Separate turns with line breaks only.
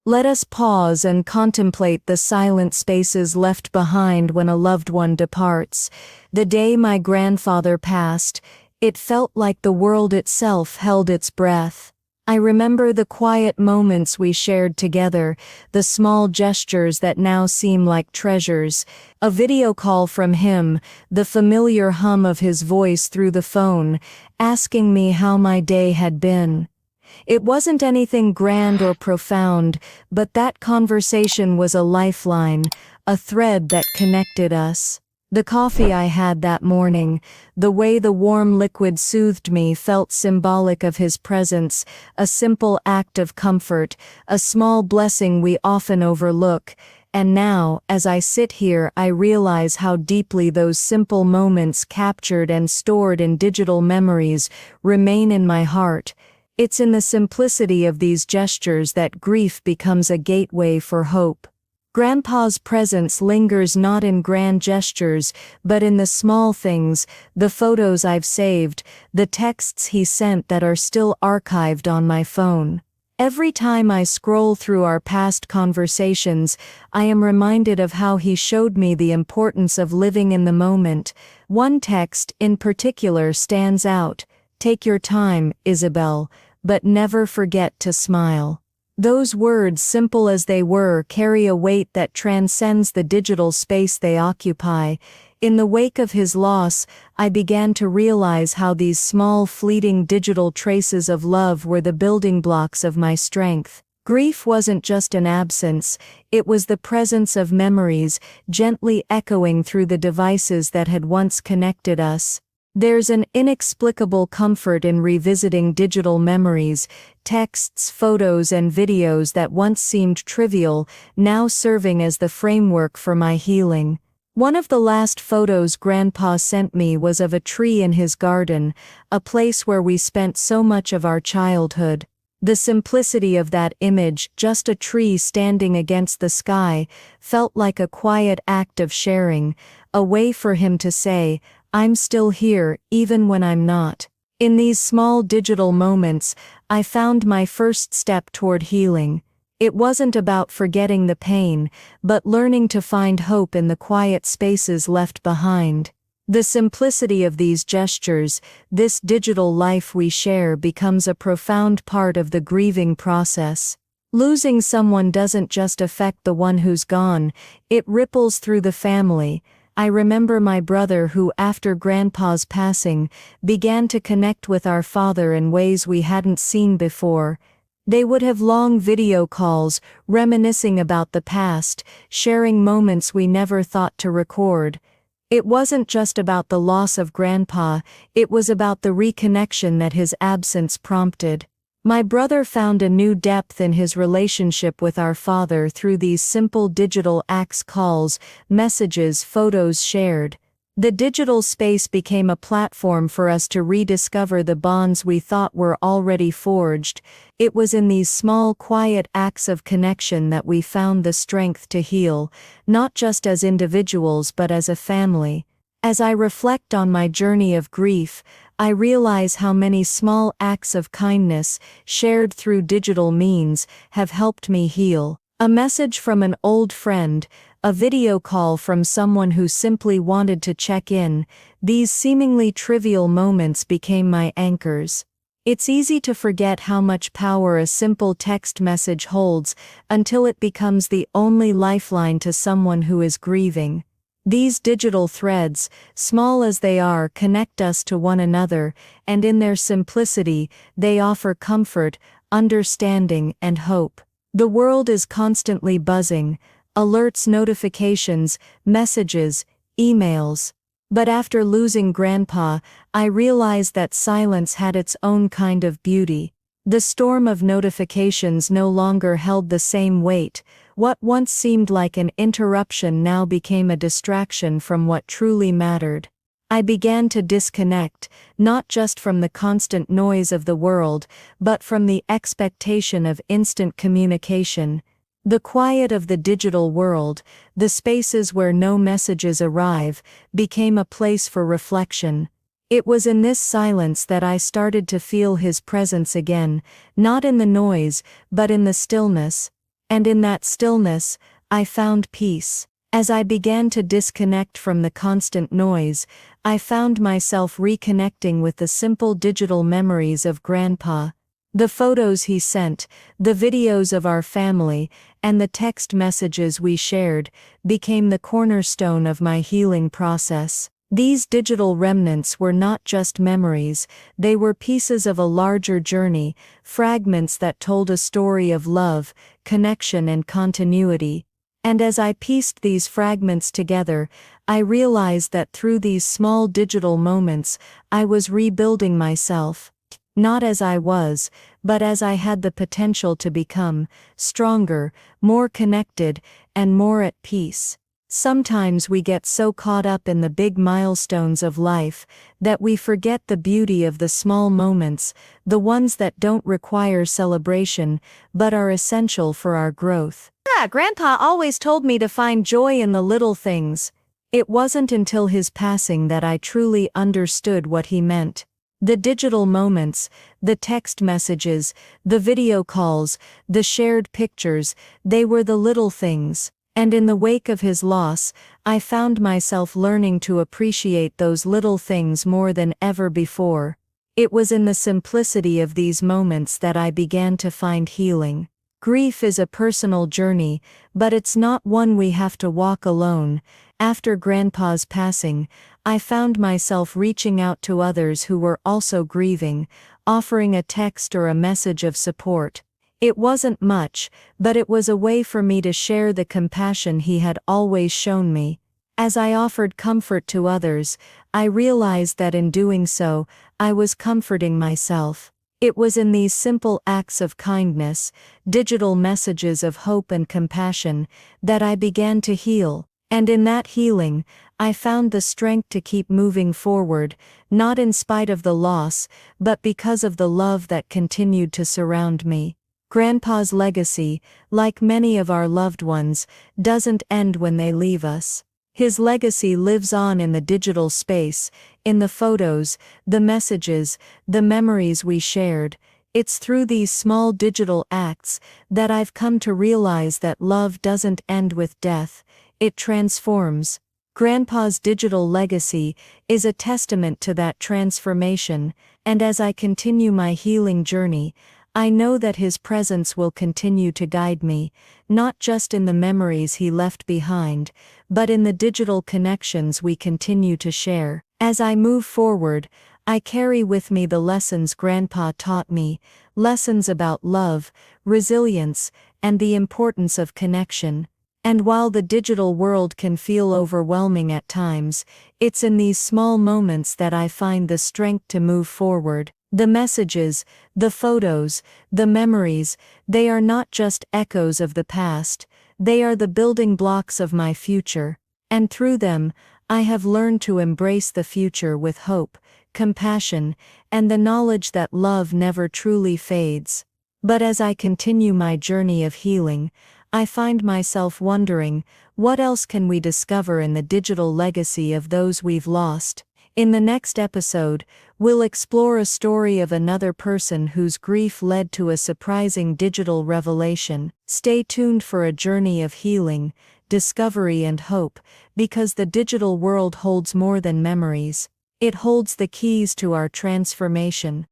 Let us pause and contemplate the silent spaces left behind when a loved one departs. The day my grandfather passed, it felt like the world itself held its breath. I remember the quiet moments we shared together, the small gestures that now seem like treasures, a video call from him, the familiar hum of his voice through the phone, asking me how my day had been. It wasn't anything grand or profound, but that conversation was a lifeline, a thread that connected us. The coffee I had that morning, the way the warm liquid soothed me felt symbolic of his presence, a simple act of comfort, a small blessing we often overlook. And now, as I sit here, I realize how deeply those simple moments captured and stored in digital memories remain in my heart. It's in the simplicity of these gestures that grief becomes a gateway for hope. Grandpa's presence lingers not in grand gestures, but in the small things, the photos I've saved, the texts he sent that are still archived on my phone. Every time I scroll through our past conversations, I am reminded of how he showed me the importance of living in the moment. One text in particular stands out: "Take your time, Isabel, but never forget to smile." Those words, simple as they were, carry a weight that transcends the digital space they occupy. In the wake of his loss, I began to realize how these small, fleeting digital traces of love were the building blocks of my strength. Grief wasn't just an absence, it was the presence of memories, gently echoing through the devices that had once connected us. There's an inexplicable comfort in revisiting digital memories, texts, photos, and videos that once seemed trivial, now serving as the framework for my healing. One of the last photos Grandpa sent me was of a tree in his garden, a place where we spent so much of our childhood. The simplicity of that image, just a tree standing against the sky, felt like a quiet act of sharing, a way for him to say, "I'm still here, even when I'm not." In these small digital moments, I found my first step toward healing. It wasn't about forgetting the pain, but learning to find hope in the quiet spaces left behind. The simplicity of these gestures, this digital life we share, becomes a profound part of the grieving process. Losing someone doesn't just affect the one who's gone, it ripples through the family. I remember my brother who, after Grandpa's passing, began to connect with our father in ways we hadn't seen before. They would have long video calls, reminiscing about the past, sharing moments we never thought to record. It wasn't just about the loss of Grandpa, it was about the reconnection that his absence prompted. My brother found a new depth in his relationship with our father through these simple digital acts: calls, messages, photos shared. The digital space became a platform for us to rediscover the bonds we thought were already forged. It was in these small, quiet acts of connection that we found the strength to heal, not just as individuals but as a family. As I reflect on my journey of grief, I realize how many small acts of kindness, shared through digital means, have helped me heal. A message from an old friend, a video call from someone who simply wanted to check in, these seemingly trivial moments became my anchors. It's easy to forget how much power a simple text message holds until it becomes the only lifeline to someone who is grieving. These digital threads, small as they are, connect us to one another, and in their simplicity, they offer comfort, understanding, and hope. The world is constantly buzzing, alerts, notifications, messages, emails. But after losing Grandpa, I realized that silence had its own kind of beauty. The storm of notifications no longer held the same weight. What once seemed like an interruption now became a distraction from what truly mattered. I began to disconnect, not just from the constant noise of the world, but from the expectation of instant communication. The quiet of the digital world, the spaces where no messages arrive, became a place for reflection. It was in this silence that I started to feel his presence again, not in the noise, but in the stillness. And in that stillness, I found peace. As I began to disconnect from the constant noise, I found myself reconnecting with the simple digital memories of Grandpa. The photos he sent, the videos of our family, and the text messages we shared became the cornerstone of my healing process. These digital remnants were not just memories, they were pieces of a larger journey, fragments that told a story of love, connection, and continuity. And as I pieced these fragments together, I realized that through these small digital moments, I was rebuilding myself. Not as I was, but as I had the potential to become, stronger, more connected, and more at peace. Sometimes we get so caught up in the big milestones of life that we forget the beauty of the small moments, the ones that don't require celebration, but are essential for our growth. Grandpa always told me to find joy in the little things. It wasn't until his passing that I truly understood what he meant. The digital moments, the text messages, the video calls, the shared pictures, they were the little things. And in the wake of his loss, I found myself learning to appreciate those little things more than ever before. It was in the simplicity of these moments that I began to find healing. Grief is a personal journey, but it's not one we have to walk alone. After Grandpa's passing, I found myself reaching out to others who were also grieving, offering a text or a message of support. It wasn't much, but it was a way for me to share the compassion he had always shown me. As I offered comfort to others, I realized that in doing so, I was comforting myself. It was in these simple acts of kindness, digital messages of hope and compassion, that I began to heal. And in that healing, I found the strength to keep moving forward, not in spite of the loss, but because of the love that continued to surround me. Grandpa's legacy, like many of our loved ones, doesn't end when they leave us. His legacy lives on in the digital space, in the photos, the messages, the memories we shared. It's through these small digital acts that I've come to realize that love doesn't end with death, it transforms. Grandpa's digital legacy is a testament to that transformation, and as I continue my healing journey, I know that his presence will continue to guide me, not just in the memories he left behind, but in the digital connections we continue to share. As I move forward, I carry with me the lessons Grandpa taught me, lessons about love, resilience, and the importance of connection. And while the digital world can feel overwhelming at times, it's in these small moments that I find the strength to move forward. The messages, the photos, the memories, they are not just echoes of the past, they are the building blocks of my future. And through them, I have learned to embrace the future with hope, compassion, and the knowledge that love never truly fades. But as I continue my journey of healing, I find myself wondering, what else can we discover in the digital legacy of those we've lost? In the next episode, we'll explore a story of another person whose grief led to a surprising digital revelation. Stay tuned for a journey of healing, discovery, and hope, because the digital world holds more than memories. It holds the keys to our transformation.